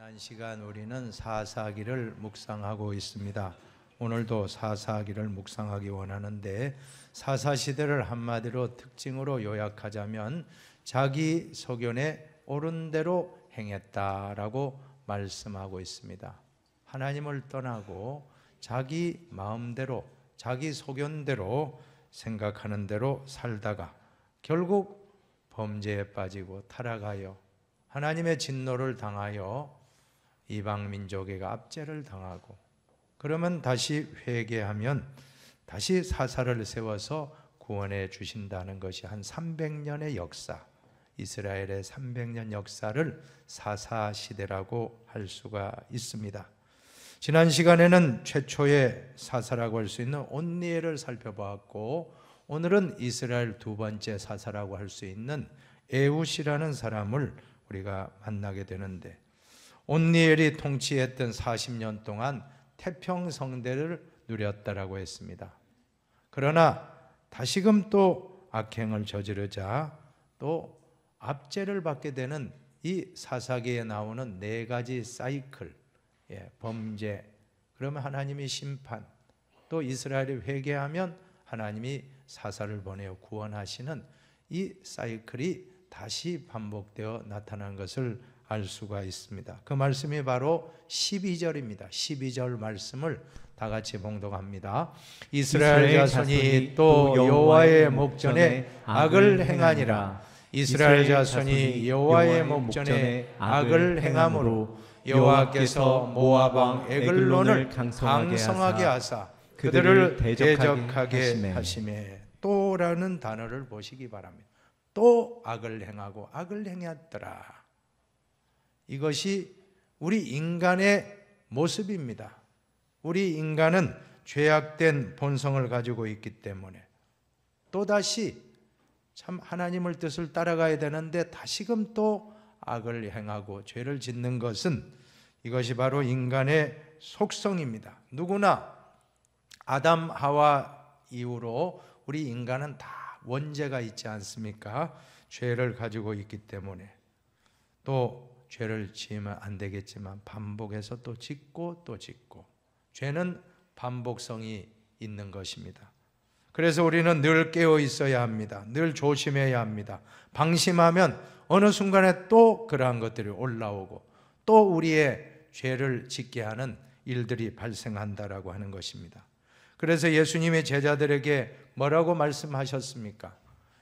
지난 시간 우리는 사사기를 묵상하고 있습니다. 오늘도 사사기를 묵상하기 원하는데, 사사시대를 한마디로 특징으로 요약하자면 자기 소견에 옳은 대로 행했다라고 말씀하고 있습니다. 하나님을 떠나고 자기 마음대로, 자기 소견대로 생각하는 대로 살다가 결국 범죄에 빠지고 타락하여 하나님의 진노를 당하여 이방 민족에게 압제를 당하고, 그러면 다시 회개하면 다시 사사를 세워서 구원해 주신다는 것이 한 300년의 역사, 이스라엘의 300년 역사를 사사시대라고 할 수가 있습니다. 지난 시간에는 최초의 사사라고 할 수 있는 온니엘을 살펴보았고, 오늘은 이스라엘 두 번째 사사라고 할 수 있는 에훗이라는 사람을 우리가 만나게 되는데, 온니엘이 통치했던 40년 동안 태평성대를 누렸다라고 했습니다. 그러나 다시금 또 악행을 저지르자 또 압제를 받게 되는 이 사사기에 나오는 네 가지 사이클, 범죄, 그러면 하나님이 심판, 또 이스라엘이 회개하면 하나님이 사사를 보내어 구원하시는 이 사이클이 다시 반복되어 나타난 것을 알 수가 있습니다. 그 말씀이 바로 12절입니다. 12절 말씀을 다 같이 봉독합니다. 이스라엘 자손이 또 여호와의 목전에 악을 행하니라. 이스라엘 자손이 여호와의 목전에 악을 행함으로 여호와께서 모압 왕 에글론을 강성하게 하사 그들을 대적하게 하시매. 또라는 단어를 보시기 바랍니다. 또 악을 행하고 악을 행했더라. 이것이 우리 인간의 모습입니다. 우리 인간은 죄악된 본성을 가지고 있기 때문에 또다시 참 하나님의 뜻을 따라가야 되는데 다시금 또 악을 행하고 죄를 짓는 것은, 이것이 바로 인간의 속성입니다. 누구나 아담 하와 이후로 우리 인간은 다 원죄가 있지 않습니까? 죄를 가지고 있기 때문에 또 죄를 지으면 안 되겠지만 반복해서 또 짓고 또 짓고, 죄는 반복성이 있는 것입니다. 그래서 우리는 늘 깨어 있어야 합니다. 늘 조심해야 합니다. 방심하면 어느 순간에 또 그러한 것들이 올라오고 또 우리의 죄를 짓게 하는 일들이 발생한다라고 하는 것입니다. 그래서 예수님의 제자들에게 뭐라고 말씀하셨습니까?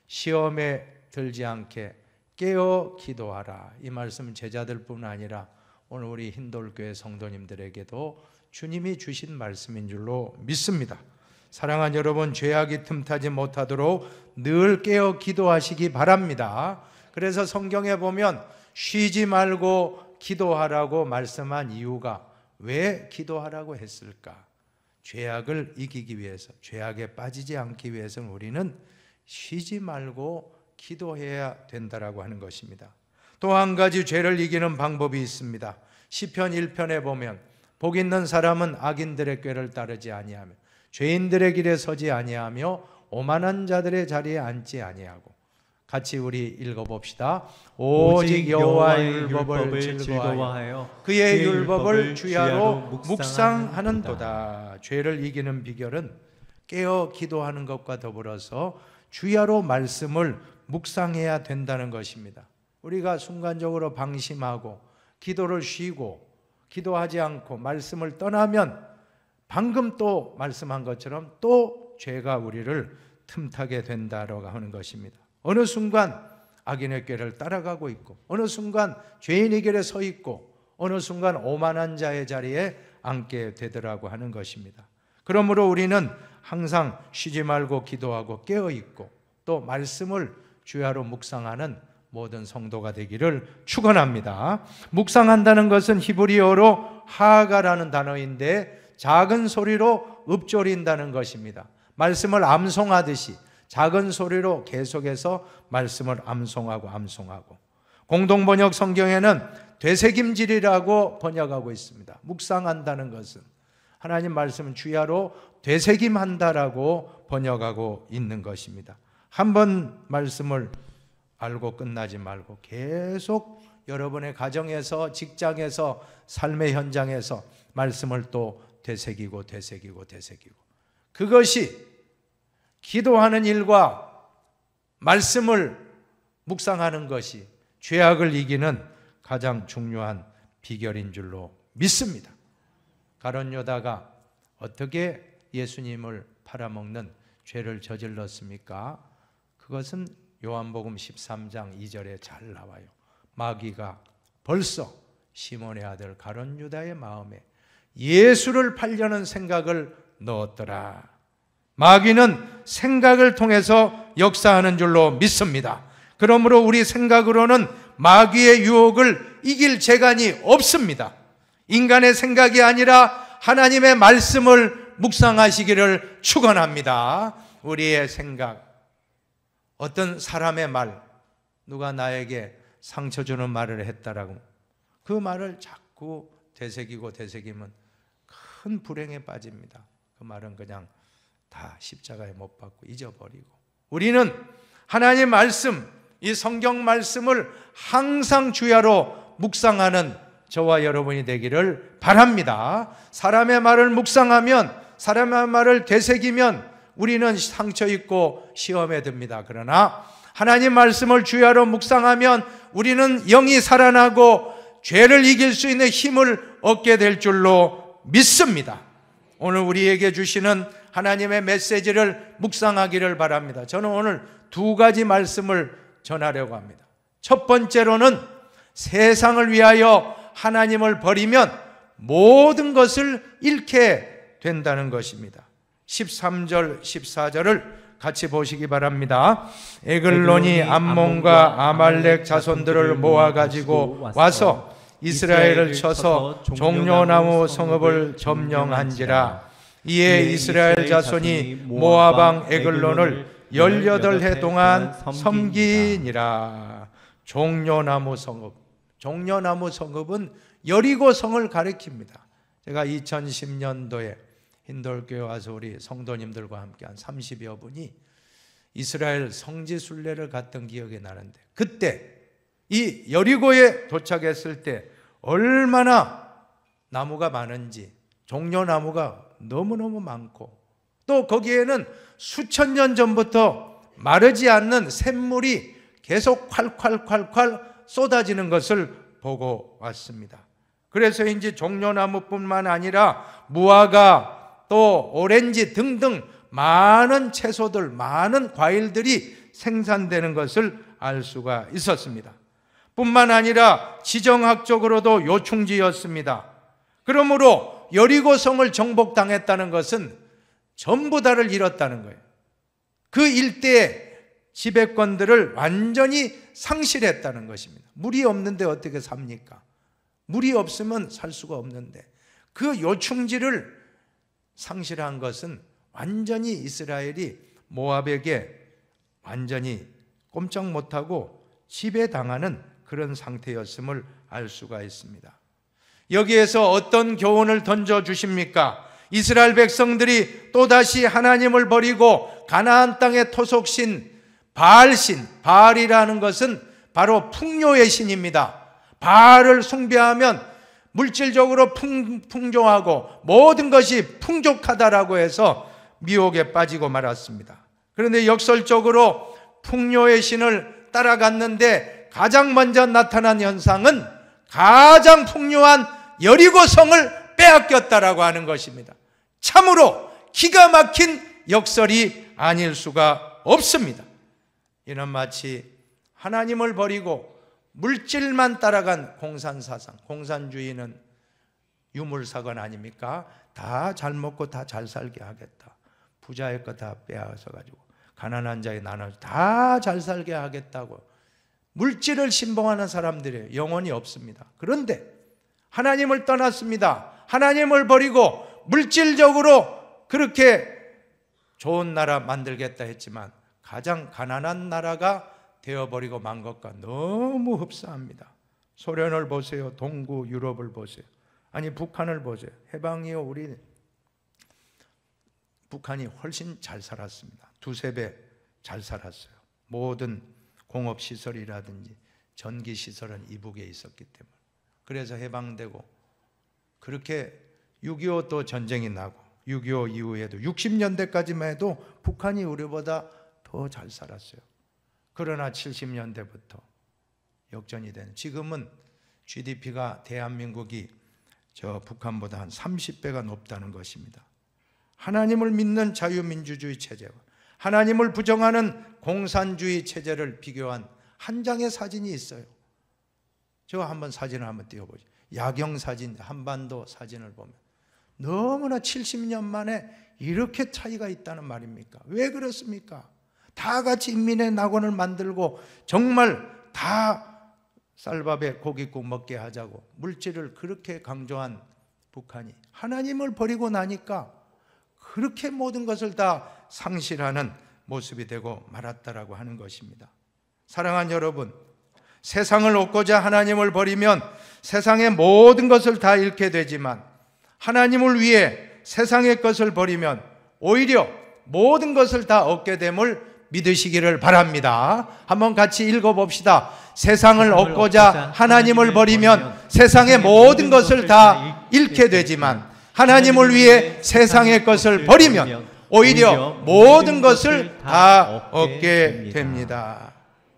시험에 들지 않게 깨어 기도하라. 이 말씀은 제자들뿐 아니라 오늘 우리 흰돌교회 성도님들에게도 주님이 주신 말씀인 줄로 믿습니다. 사랑하는 여러분, 죄악이 틈타지 못하도록 늘 깨어 기도하시기 바랍니다. 그래서 성경에 보면 쉬지 말고 기도하라고 말씀한 이유가, 왜 기도하라고 했을까? 죄악을 이기기 위해서, 죄악에 빠지지 않기 위해서는 우리는 쉬지 말고 기도해야 된다라고 하는 것입니다. 또 한 가지 죄를 이기는 방법이 있습니다. 시편 1편에 보면 복 있는 사람은 악인들의 꾀를 따르지 아니하며 죄인들의 길에 서지 아니하며 오만한 자들의 자리에 앉지 아니하고. 같이 우리 읽어봅시다. 오직 여호와의 율법을 즐거워하여 그의 율법을 주야로 묵상하는도다. 죄를 이기는 비결은 깨어 기도하는 것과 더불어서 주야로 말씀을 묵상해야 된다는 것입니다. 우리가 순간적으로 방심하고 기도를 쉬고 기도하지 않고 말씀을 떠나면 방금 또 말씀한 것처럼 또 죄가 우리를 틈타게 된다라고 하는 것입니다. 어느 순간 악인의 꾀를 따라가고 있고, 어느 순간 죄인의 길에 서 있고, 어느 순간 오만한 자의 자리에 앉게 되더라고 하는 것입니다. 그러므로 우리는 항상 쉬지 말고 기도하고 깨어 있고 또 말씀을 주야로 묵상하는 모든 성도가 되기를 축원합니다. 묵상한다는 것은 히브리어로 하가라는 단어인데 작은 소리로 읊조린다는 것입니다. 말씀을 암송하듯이 작은 소리로 계속해서 말씀을 암송하고. 공동번역 성경에는 되새김질이라고 번역하고 있습니다. 묵상한다는 것은 하나님 말씀은 주야로 되새김한다라고 번역하고 있는 것입니다. 한 번 말씀을 알고 끝나지 말고 계속 여러분의 가정에서, 직장에서, 삶의 현장에서 말씀을 또 되새기고 그것이 기도하는 일과 말씀을 묵상하는 것이 죄악을 이기는 가장 중요한 비결인 줄로 믿습니다. 가룟 유다가 어떻게 예수님을 팔아먹는 죄를 저질렀습니까? 그것은 요한복음 13장 2절에 잘 나와요. 마귀가 벌써 시몬의 아들 가룟 유다의 마음에 예수를 팔려는 생각을 넣었더라. 마귀는 생각을 통해서 역사하는 줄로 믿습니다. 그러므로 우리 생각으로는 마귀의 유혹을 이길 재간이 없습니다. 인간의 생각이 아니라 하나님의 말씀을 묵상하시기를 축원합니다. 우리의 생각, 어떤 사람의 말, 누가 나에게 상처 주는 말을 했다라고 그 말을 자꾸 되새기면 큰 불행에 빠집니다. 그 말은 그냥 다 십자가에 못 박고 잊어버리고, 우리는 하나님 말씀, 이 성경 말씀을 항상 주야로 묵상하는 저와 여러분이 되기를 바랍니다. 사람의 말을 묵상하면, 사람의 말을 되새기면 우리는 상처 입고 시험에 듭니다. 그러나 하나님 말씀을 주야로 묵상하면 우리는 영이 살아나고 죄를 이길 수 있는 힘을 얻게 될 줄로 믿습니다. 오늘 우리에게 주시는 하나님의 메시지를 묵상하기를 바랍니다. 저는 오늘 두 가지 말씀을 전하려고 합니다. 첫 번째로는 세상을 위하여 하나님을 버리면 모든 것을 잃게 된다는 것입니다. 13절 14절을 같이 보시기 바랍니다. 에글론이 암몬과 아말렉 자손들을 모아가지고 와서 이스라엘을 쳐서 종려나무 성읍을 점령한지라. 이에 이스라엘 자손이 모압 에글론을 18해 동안 섬기니라. 종려나무 성읍, 종려나무 성읍은 여리고 성을 가리킵니다. 제가 2010년도에 힌돌교에 와서 우리 성도님들과 함께 한 30여 분이 이스라엘 성지순례를 갔던 기억이 나는데, 그때 이 여리고에 도착했을 때 얼마나 나무가 많은지, 종려나무가 너무너무 많고, 또 거기에는 수천 년 전부터 마르지 않는 샘물이 계속 콸콸콸콸 쏟아지는 것을 보고 왔습니다. 그래서 이제 종려나무뿐만 아니라 무화과, 또 오렌지 등등 많은 채소들, 많은 과일들이 생산되는 것을 알 수가 있었습니다. 뿐만 아니라 지정학적으로도 요충지였습니다. 그러므로 여리고성을 정복당했다는 것은 전부 다를 잃었다는 거예요. 그 일대의 지배권들을 완전히 상실했다는 것입니다. 물이 없는데 어떻게 삽니까? 물이 없으면 살 수가 없는데, 그 요충지를 상실한 것은 완전히 이스라엘이 모압에게 완전히 꼼짝 못하고 지배당하는 그런 상태였음을 알 수가 있습니다. 여기에서 어떤 교훈을 던져주십니까? 이스라엘 백성들이 또다시 하나님을 버리고 가나안 땅의 토속신 바알신, 바알이라는 것은 바로 풍요의 신입니다. 바알을 숭배하면 물질적으로 풍족하고 모든 것이 풍족하다라고 해서 미혹에 빠지고 말았습니다. 그런데 역설적으로 풍요의 신을 따라갔는데 가장 먼저 나타난 현상은 가장 풍요한 여리고성을 빼앗겼다라고 하는 것입니다. 참으로 기가 막힌 역설이 아닐 수가 없습니다. 이는 마치 하나님을 버리고 물질만 따라간 공산사상, 공산주의는 유물사건 아닙니까? 다 잘 먹고 다 잘 살게 하겠다. 부자의 거 다 빼앗아가지고 가난한 자에 나눠서 다 잘 살게 하겠다고 물질을 신봉하는 사람들이 영혼이 없습니다. 그런데 하나님을 떠났습니다. 하나님을 버리고 물질적으로 그렇게 좋은 나라 만들겠다 했지만 가장 가난한 나라가 되어버리고 만 것과 너무 흡사합니다. 소련을 보세요. 동구 유럽을 보세요. 아니 북한을 보세요. 해방이요, 우리 북한이 훨씬 잘 살았습니다. 두세 배 잘 살았어요. 모든 공업시설이라든지 전기 시설은 이북에 있었기 때문에. 그래서 해방되고, 그렇게 6.25 또 전쟁이 나고 6.25 이후에도 60년대까지만 해도 북한이 우리보다 더 잘 살았어요. 그러나 70년대부터 역전이 되는, 지금은 GDP가 대한민국이 저 북한보다 한 30배가 높다는 것입니다. 하나님을 믿는 자유민주주의 체제와 하나님을 부정하는 공산주의 체제를 비교한 한 장의 사진이 있어요. 저 한번 사진을 한번 띄워보죠. 야경 사진, 한반도 사진을 보면 너무나 70년 만에 이렇게 차이가 있다는 말입니까? 왜 그렇습니까? 다 같이 인민의 낙원을 만들고 정말 다 쌀밥에 고깃국 먹게 하자고 물질을 그렇게 강조한 북한이 하나님을 버리고 나니까 그렇게 모든 것을 다 상실하는 모습이 되고 말았다라고 하는 것입니다. 사랑하는 여러분, 세상을 얻고자 하나님을 버리면 세상의 모든 것을 다 잃게 되지만, 하나님을 위해 세상의 것을 버리면 오히려 모든 것을 다 얻게 됨을 믿으시기를 바랍니다. 한번 같이 읽어봅시다. 세상을 얻고자 하나님을 버리면 세상의 모든 것을 다 잃게 되지만, 하나님을 위해 세상의 것을 버리면 오히려 모든 것을 다 얻게 됩니다.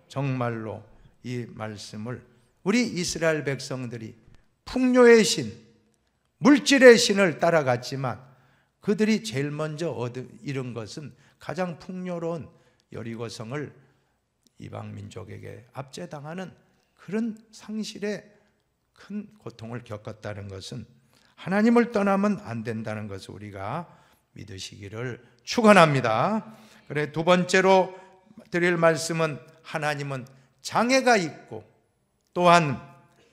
정말로 이 말씀을 우리 이스라엘 백성들이 풍요의 신, 물질의 신을 따라갔지만 그들이 제일 먼저 잃은 것은 가장 풍요로운 여리고성을 이방 민족에게 압제당하는 그런 상실의 큰 고통을 겪었다는 것은, 하나님을 떠나면 안 된다는 것을 우리가 믿으시기를 축원합니다. 그래, 두 번째로 드릴 말씀은, 하나님은 장애가 있고 또한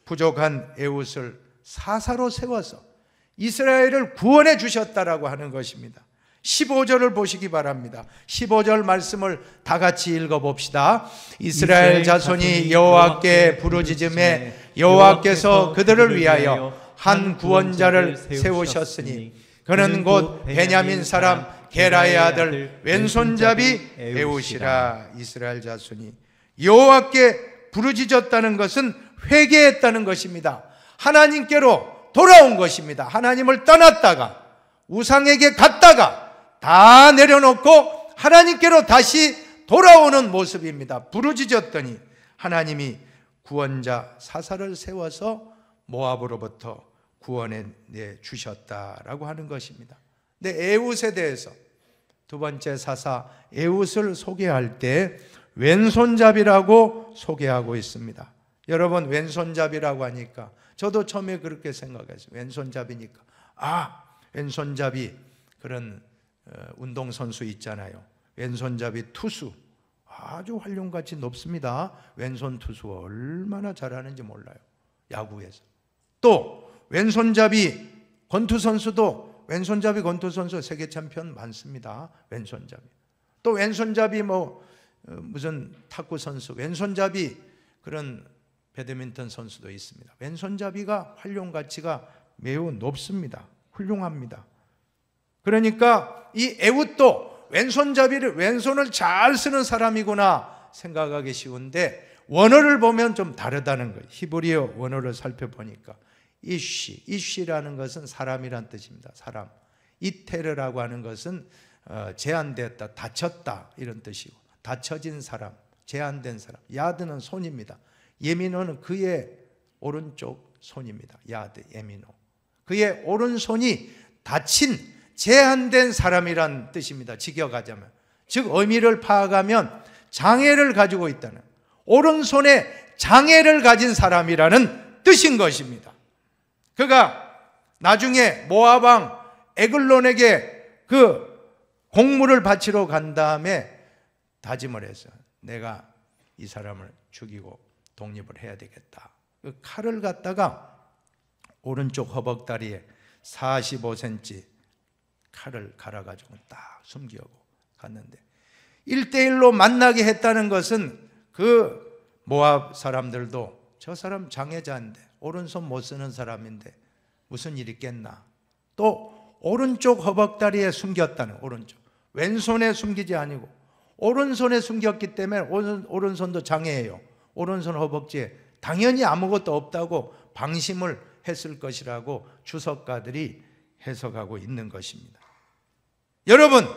부족한 에웃을 사사로 세워서 이스라엘을 구원해 주셨다라고 하는 것입니다. 15절을 보시기 바랍니다. 15절 말씀을 다 같이 읽어봅시다. 이스라엘 자손이 여호와께 부르짖음에 여호와께서 그들을 위하여 한 구원자를 세우셨으니 그는 곧 베냐민 사람 게라의 아들 왼손잡이 에웃이라. 이스라엘 자손이 여호와께 부르짖었다는 것은 회개했다는 것입니다. 하나님께로 돌아온 것입니다. 하나님을 떠났다가 우상에게 갔다가 다 내려놓고 하나님께로 다시 돌아오는 모습입니다. 부르짖었더니 하나님이 구원자 사사를 세워서 모압으로부터 구원해 주셨다라고 하는 것입니다. 근데 에웃에 대해서 두 번째 사사 에웃을 소개할 때 왼손잡이라고 소개하고 있습니다. 여러분, 왼손잡이라고 하니까 저도 처음에 그렇게 생각했어요. 왼손잡이니까 왼손잡이 그런 운동선수 있잖아요. 왼손잡이 투수 아주 활용가치 높습니다. 왼손 투수 얼마나 잘하는지 몰라요. 야구에서. 또 왼손잡이 권투 선수도, 왼손잡이 권투 선수 세계 챔피언 많습니다. 왼손잡이. 또 왼손잡이 무슨 탁구 선수, 왼손잡이 그런 배드민턴 선수도 있습니다. 왼손잡이가 활용 가치가 매우 높습니다. 훌륭합니다. 그러니까 이 에웃도 왼손을 잘 쓰는 사람이구나 생각하기 쉬운데, 원어를 보면 좀 다르다는 거예요. 히브리어 원어를 살펴보니까 이쉬라는 것은 사람이란 뜻입니다. 사람. 이테르라고 하는 것은 제한되었다, 다쳤다 이런 뜻이고, 다쳐진 사람, 제한된 사람. 야드는 손입니다. 예미노는 그의 오른쪽 손입니다. 야드, 예미노. 그의 오른손이 다친, 제한된 사람이란 뜻입니다. 직역하자면. 즉 의미를 파악하면 장애를 가지고 있다는, 오른손에 장애를 가진 사람이라는 뜻인 것입니다. 그가 나중에 모압 왕 에글론에게 그 공물을 바치러 간 다음에 다짐을 했어요. 내가 이 사람을 죽이고 독립을 해야 되겠다. 그 칼을 갖다가 오른쪽 허벅다리에 45cm 칼을 갈아가지고 딱 숨기고 갔는데, 1대1로 만나게 했다는 것은 그 모압 사람들도 저 사람 장애자인데, 오른손 못 쓰는 사람인데 무슨 일이 있겠나. 또 오른쪽 허벅다리에 숨겼다는, 오른쪽, 왼손에 숨기지 아니고 오른손에 숨겼기 때문에 오른손도 장애예요. 오른손 허벅지에 당연히 아무것도 없다고 방심을 했을 것이라고 주석가들이 해석하고 있는 것입니다. 여러분,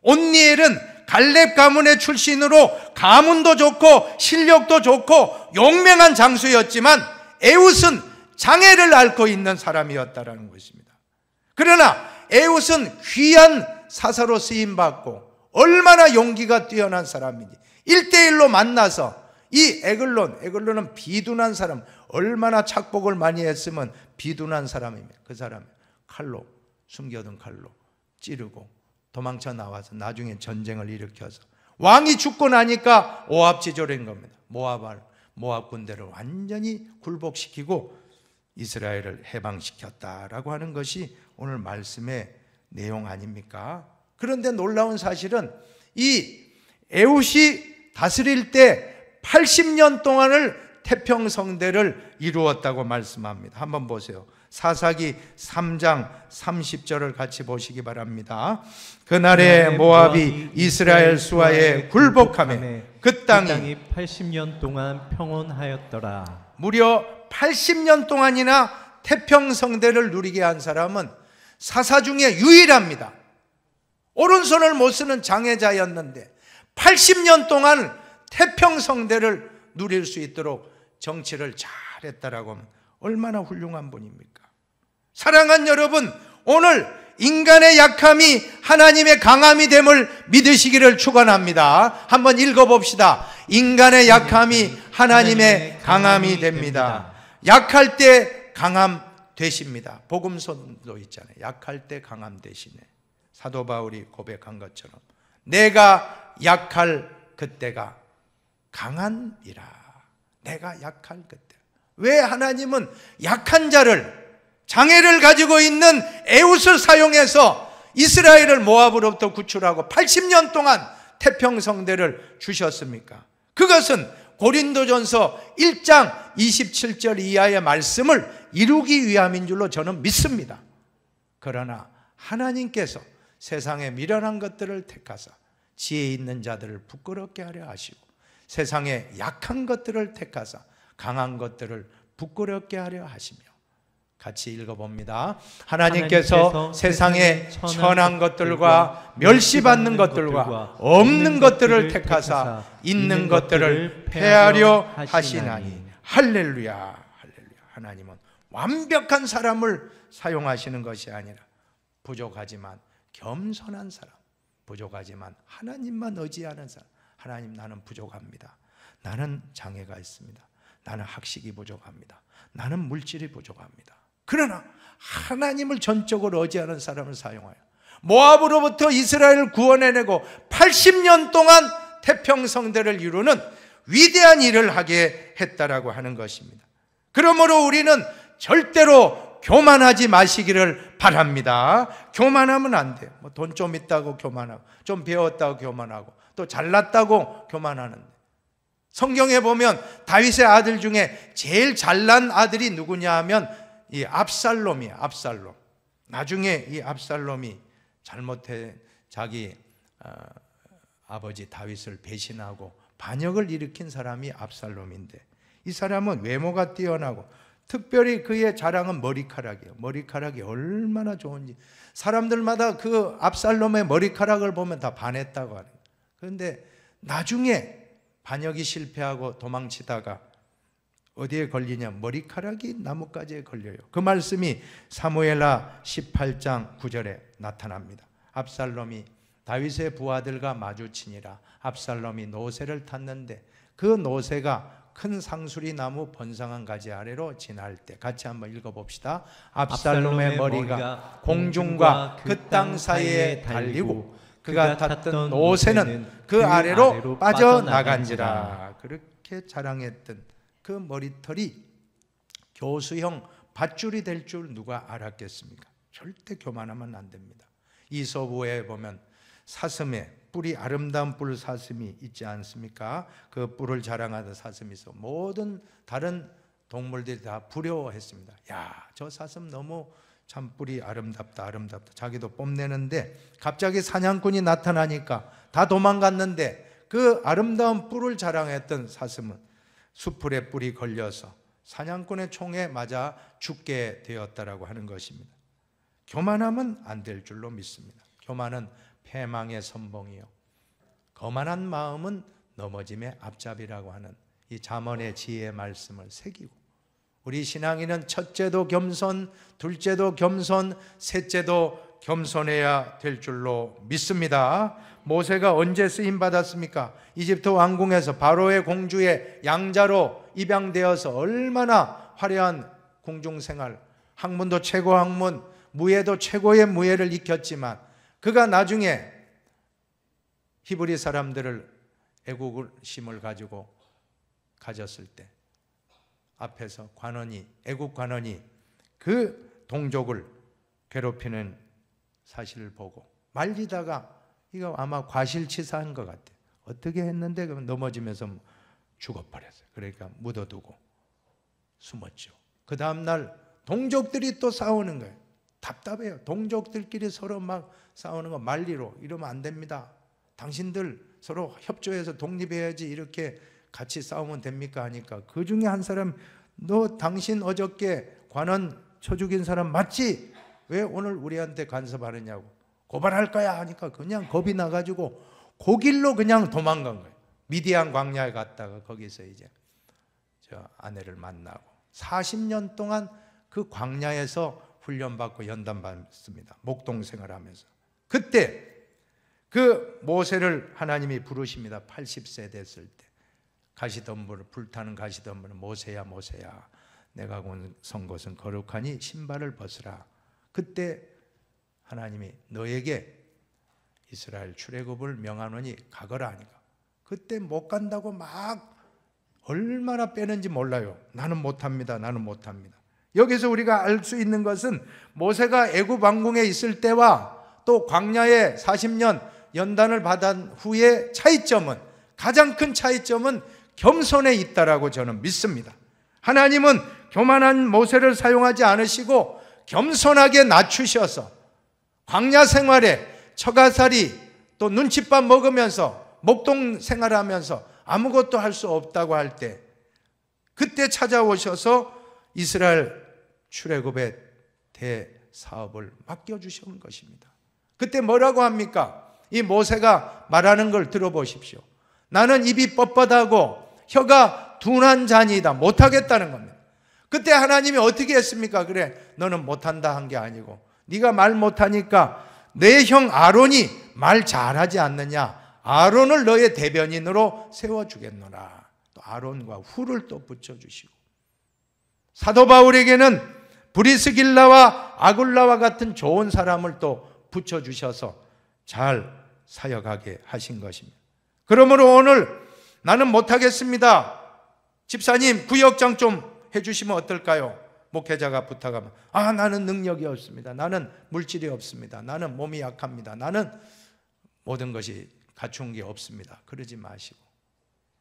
온니엘은 갈렙 가문의 출신으로 가문도 좋고 실력도 좋고 용맹한 장수였지만 에훗은 장애를 앓고 있는 사람이었다라는 것입니다. 그러나 에훗은 귀한 사사로 쓰임받고 얼마나 용기가 뛰어난 사람인지 1대1로 만나서 이 에글론은 비둔한 사람, 얼마나 착복을 많이 했으면 비둔한 사람입니다. 그 사람이 칼로, 숨겨둔 칼로 찌르고 도망쳐 나와서 나중에 전쟁을 일으켜서 왕이 죽고 나니까 오합지졸인 겁니다. 모압 군대를 완전히 굴복시키고 이스라엘을 해방시켰다라고 하는 것이 오늘 말씀의 내용 아닙니까? 그런데 놀라운 사실은 이 에훗이 다스릴 때 80년 동안을 태평성대를 이루었다고 말씀합니다. 한번 보세요. 사사기 3장 30절을 같이 보시기 바랍니다. 그날에 모압이 이스라엘 수하에 굴복하며 그 땅이 80년 동안 평온하였더라. 무려 80년 동안이나 태평성대를 누리게 한 사람은 사사 중에 유일합니다. 오른손을 못 쓰는 장애자였는데 80년 동안 태평성대를 누릴 수 있도록 정치를 잘했다라고 하면 얼마나 훌륭한 분입니까? 사랑하는 여러분, 오늘 인간의 약함이 하나님의 강함이 됨을 믿으시기를 축원합니다. 한번 읽어봅시다. 인간의 약함이 하나님의 강함이 됩니다. 약할 때 강함 되십니다. 복음서도 있잖아요. 약할 때 강함 되시네. 사도 바울이 고백한 것처럼 내가 약할 그때가 강한이라. 내가 약할 그때. 왜 하나님은 약한 자를, 장애를 가지고 있는 에훗을 사용해서 이스라엘을 모압으로부터 구출하고 80년 동안 태평성대를 주셨습니까? 그것은 고린도전서 1장 27절 이하의 말씀을 이루기 위함인 줄로 저는 믿습니다. 그러나 하나님께서 세상에 미련한 것들을 택하사 지혜 있는 자들을 부끄럽게 하려 하시고 세상에 약한 것들을 택하사 강한 것들을 부끄럽게 하려 하시며, 같이 읽어봅니다. 하나님께서 세상에 천한 것들과 멸시받는 것들과 없는 것들을 택하사 있는 것들을 폐하려 하시나니. 할렐루야, 할렐루야. 하나님은 완벽한 사람을 사용하시는 것이 아니라 부족하지만 겸손한 사람, 부족하지만 하나님만 의지하는 사람. 하나님, 나는 부족합니다. 나는 장애가 있습니다. 나는 학식이 부족합니다. 나는 물질이 부족합니다. 그러나 하나님을 전적으로 의지하는 사람을 사용하여 모압으로부터 이스라엘을 구원해내고 80년 동안 태평성대를 이루는 위대한 일을 하게 했다라고 하는 것입니다. 그러므로 우리는 절대로 교만하지 마시기를 바랍니다. 교만하면 안 돼요. 돈 좀 있다고 교만하고, 좀 배웠다고 교만하고, 또 잘났다고 교만하는데, 성경에 보면 다윗의 아들 중에 제일 잘난 아들이 누구냐 하면 이 압살롬이에요. 압살롬. 나중에 이 압살롬이 잘못해 자기 아버지 다윗을 배신하고 반역을 일으킨 사람이 압살롬인데, 이 사람은 외모가 뛰어나고 특별히 그의 자랑은 머리카락이에요. 머리카락이 얼마나 좋은지 사람들마다 그 압살롬의 머리카락을 보면 다 반했다고 하는 거예요. 그런데 나중에 반역이 실패하고 도망치다가 어디에 걸리냐? 머리카락이 나뭇가지에 걸려요. 그 말씀이 사무엘하 18장 9절에 나타납니다. 압살롬이 다윗의 부하들과 마주치니라. 압살롬이 노새를 탔는데 그 노새가 큰 상수리 나무 번성한 가지 아래로 지날 때, 같이 한번 읽어봅시다. 압살롬의 머리가 공중과 그 땅 사이에 달리고 그가 탔던 노새는 그 아래로 빠져나간지라. 그렇게 자랑했던 그 머리털이 교수형 밧줄이 될 줄 누가 알았겠습니까? 절대 교만하면 안 됩니다. 이솝우에 보면 사슴에 뿔이 아름다운 뿔 사슴이 있지 않습니까? 그 뿔을 자랑하던 사슴이 있어 모든 다른 동물들이 다 부러워했습니다. 야, 저 사슴 너무 참 뿔이 아름답다, 아름답다. 자기도 뽐내는데 갑자기 사냥꾼이 나타나니까 다 도망갔는데 그 아름다운 뿔을 자랑했던 사슴은 수풀에 뿔이 걸려서 사냥꾼의 총에 맞아 죽게 되었다라고 하는 것입니다. 교만하면 안 될 줄로 믿습니다. 교만은 패망의 선봉이요, 거만한 마음은 넘어짐의 앞잡이라고 하는 이 잠언의 지혜의 말씀을 새기고, 우리 신앙인은 첫째도 겸손, 둘째도 겸손, 셋째도 겸손해야 될 줄로 믿습니다. 모세가 언제 쓰임 받았습니까? 이집트 왕궁에서 바로의 공주의 양자로 입양되어서 얼마나 화려한 궁중생활, 학문도 최고 학문, 무예도 최고의 무예를 익혔지만, 그가 나중에 히브리 사람들을 애국심을 가지고 가졌을 때 앞에서 관원이, 애국 관원이 그 동족을 괴롭히는 사실을 보고 말리다가, 이거 아마 과실치사한 것 같아요. 어떻게 했는데 넘어지면서 죽어버렸어요. 그러니까 묻어두고 숨었죠. 그 다음날 동족들이 또 싸우는 거예요. 답답해요. 동족들끼리 서로 막 싸우는 거, 말리로 이러면 안 됩니다. 당신들 서로 협조해서 독립해야지 이렇게 같이 싸우면 됩니까? 하니까 그 중에 한 사람, 너 당신 어저께 관원 쳐 죽인 사람 맞지? 왜 오늘 우리한테 간섭하느냐고, 고발할 거야 하니까 그냥 겁이 나가지고 그 길로 그냥 도망간 거예요. 미디안 광야에 갔다가 거기서 이제 저 아내를 만나고 40년 동안 그 광야에서 훈련받고 연단받습니다. 목동 생활하면서. 그때 그 모세를 하나님이 부르십니다. 80세 됐을 때 가시덤불을, 불타는 가시덤불은 모세야 모세야, 내가 선 곳은 거룩하니 신발을 벗으라. 그때 하나님이 너에게 이스라엘 출애굽을 명하노니 가거라 하니까, 그때 못 간다고 막 얼마나 빼는지 몰라요. 나는 못합니다, 나는 못합니다. 여기서 우리가 알 수 있는 것은 모세가 애굽 왕궁에 있을 때와 또 광야에 40년 연단을 받은 후의 차이점은, 가장 큰 차이점은 겸손에 있다라고 저는 믿습니다. 하나님은 교만한 모세를 사용하지 않으시고 겸손하게 낮추셔서 광야 생활에 처가살이 또 눈칫밥 먹으면서 목동 생활하면서 아무것도 할 수 없다고 할 때, 그때 찾아오셔서 이스라엘 출애굽의 대사업을 맡겨주신 것입니다. 그때 뭐라고 합니까? 이 모세가 말하는 걸 들어보십시오. 나는 입이 뻣뻣하고 혀가 둔한 자니이다. 못하겠다는 겁니다. 그때 하나님이 어떻게 했습니까? 그래, 너는 못한다 한 게 아니고, 네가 말 못하니까 내 형 아론이 말 잘하지 않느냐, 아론을 너의 대변인으로 세워주겠노라. 또 아론과 훌을 또 붙여주시고, 사도 바울에게는 브리스길라와 아굴라와 같은 좋은 사람을 또 붙여주셔서 잘 사역하게 하신 것입니다. 그러므로 오늘 나는 못하겠습니다, 집사님 구역장 좀 해주시면 어떨까요? 목회자가 부탁하면, 나는 능력이 없습니다, 나는 물질이 없습니다, 나는 몸이 약합니다, 나는 모든 것이 갖춘 게 없습니다. 그러지 마시고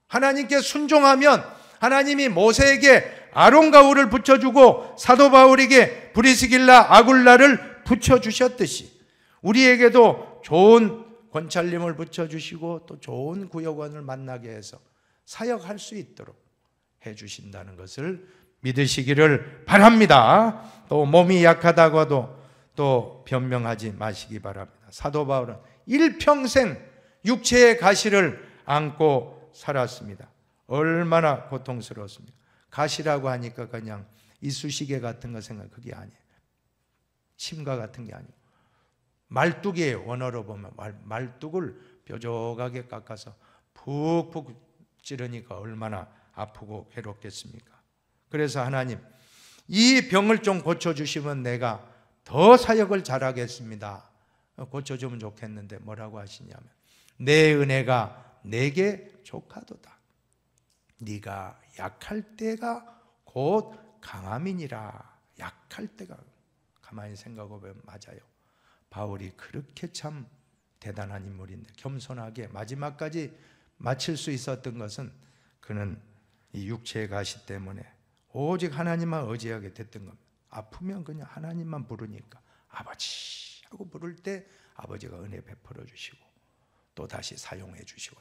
하나님께 순종하면 하나님이 모세에게 아론과 훌을 붙여주고 사도 바울에게 브리스길라 아굴라를 붙여주셨듯이 우리에게도 좋은 권찰림을 붙여주시고 또 좋은 구역원을 만나게 해서 사역할 수 있도록 해주신다는 것을 믿으시기를 바랍니다. 또 몸이 약하다고도 또 변명하지 마시기 바랍니다. 사도 바울은 일평생 육체의 가시를 안고 살았습니다. 얼마나 고통스러웠습니까? 가시라고 하니까 그냥 이쑤시개 같은 거 생각, 그게 아니에요. 침과 같은 게 아니에요. 말뚝이에요. 원어로 보면 말뚝을 뾰족하게 깎아서 푹푹 찌르니까 얼마나 아프고 괴롭겠습니까? 그래서 하나님, 이 병을 좀 고쳐주시면 내가 더 사역을 잘하겠습니다. 고쳐주면 좋겠는데 뭐라고 하시냐면, 내 은혜가 내게 족하도다. 네가 약할 때가 곧 강함이니라. 약할 때가. 가만히 생각해보면 맞아요. 바울이 그렇게 참 대단한 인물인데 겸손하게 마지막까지 마칠 수 있었던 것은 그는 이 육체의 가시 때문에 오직 하나님만 의지하게 됐던 겁니다. 아프면 그냥 하나님만 부르니까 아버지 하고 부를 때 아버지가 은혜 베풀어 주시고 또 다시 사용해 주시고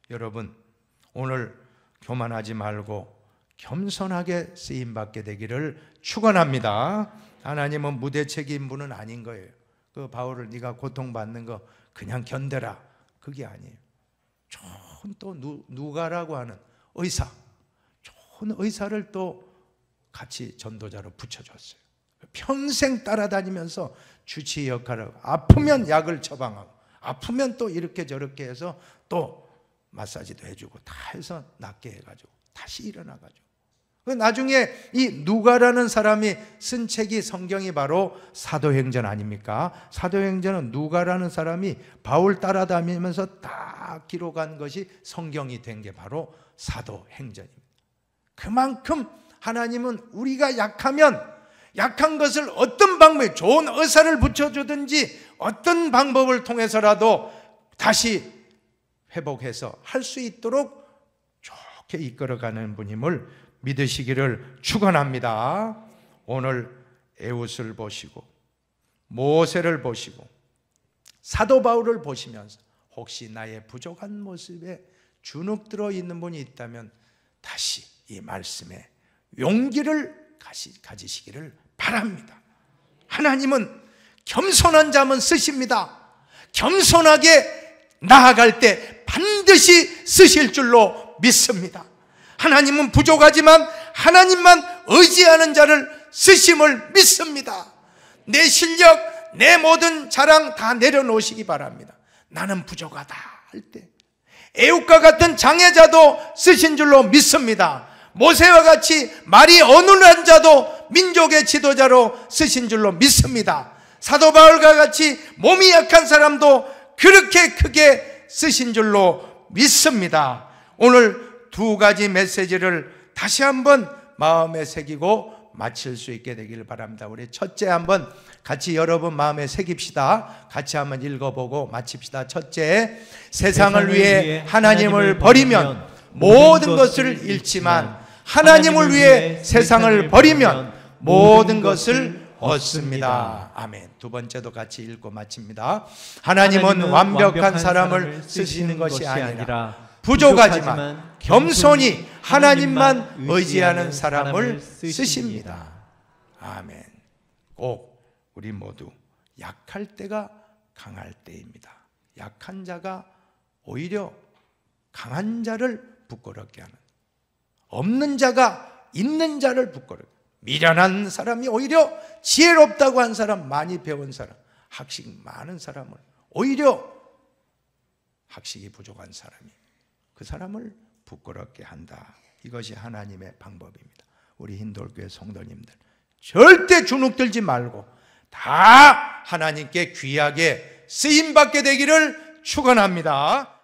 여러분, 오늘 교만하지 말고 겸손하게 쓰임받게 되기를 축원합니다. 하나님은 무대책임 분은 아닌 거예요. 그 바울을 네가 고통받는 거 그냥 견뎌라, 그게 아니에요. 좋은 또 누가라고 하는 의사, 좋은 의사를 또 같이 전도자로 붙여줬어요. 평생 따라다니면서 주치의 역할을 하고, 아프면 약을 처방하고, 아프면 또 이렇게 저렇게 해서 또 마사지도 해주고 다 해서 낫게 해가지고 다시 일어나가지고. 나중에 이 누가라는 사람이 쓴 책이 성경이 바로 사도행전 아닙니까? 사도행전은 누가라는 사람이 바울 따라다니면서 딱 기록한 것이 성경이 된 게 바로 사도행전입니다. 그만큼 하나님은 우리가 약하면 약한 것을 어떤 방법에, 좋은 의사를 붙여주든지 어떤 방법을 통해서라도 다시 회복해서 할 수 있도록 좋게 이끌어가는 분임을 믿으시기를 축원합니다. 오늘 에웃을 보시고 모세를 보시고 사도 바울을 보시면서 혹시 나의 부족한 모습에 주눅들어 있는 분이 있다면 다시 이 말씀에 용기를 가지시기를 바랍니다. 하나님은 겸손한 자만 쓰십니다. 겸손하게 나아갈 때 반드시 쓰실 줄로 믿습니다. 하나님은 부족하지만 하나님만 의지하는 자를 쓰심을 믿습니다. 내 실력, 내 모든 자랑 다 내려놓으시기 바랍니다. 나는 부족하다 할 때 애국과 같은 장애자도 쓰신 줄로 믿습니다. 모세와 같이 말이 어눌한 자도 민족의 지도자로 쓰신 줄로 믿습니다. 사도 바울과 같이 몸이 약한 사람도 그렇게 크게 쓰신 줄로 믿습니다. 오늘 두 가지 메시지를 다시 한번 마음에 새기고 마칠 수 있게 되기를 바랍니다. 우리 첫째 한번 같이 여러분 마음에 새깁시다. 같이 한번 읽어보고 마칩시다. 첫째, 세상을 위해 하나님을 버리면 모든 것을 잃지만 하나님을 위해 세상을 버리면 모든 것을 얻습니다. 아멘. 두 번째도 같이 읽고 마칩니다. 하나님은 완벽한 사람을 쓰시는 것이 아니라 부족하지만 겸손히 하나님만 의지하는 사람을 쓰십니다. 아멘. 꼭 우리 모두 약할 때가 강할 때입니다. 약한 자가 오히려 강한 자를 부끄럽게 하는, 없는 자가 있는 자를 부끄럽게, 미련한 사람이 오히려 지혜롭다고 한 사람, 많이 배운 사람, 학식 많은 사람을 오히려 학식이 부족한 사람이 그 사람을 부끄럽게 한다. 이것이 하나님의 방법입니다. 우리 흰돌교회 성도님들 절대 주눅들지 말고 다 하나님께 귀하게 쓰임받게 되기를 축원합니다.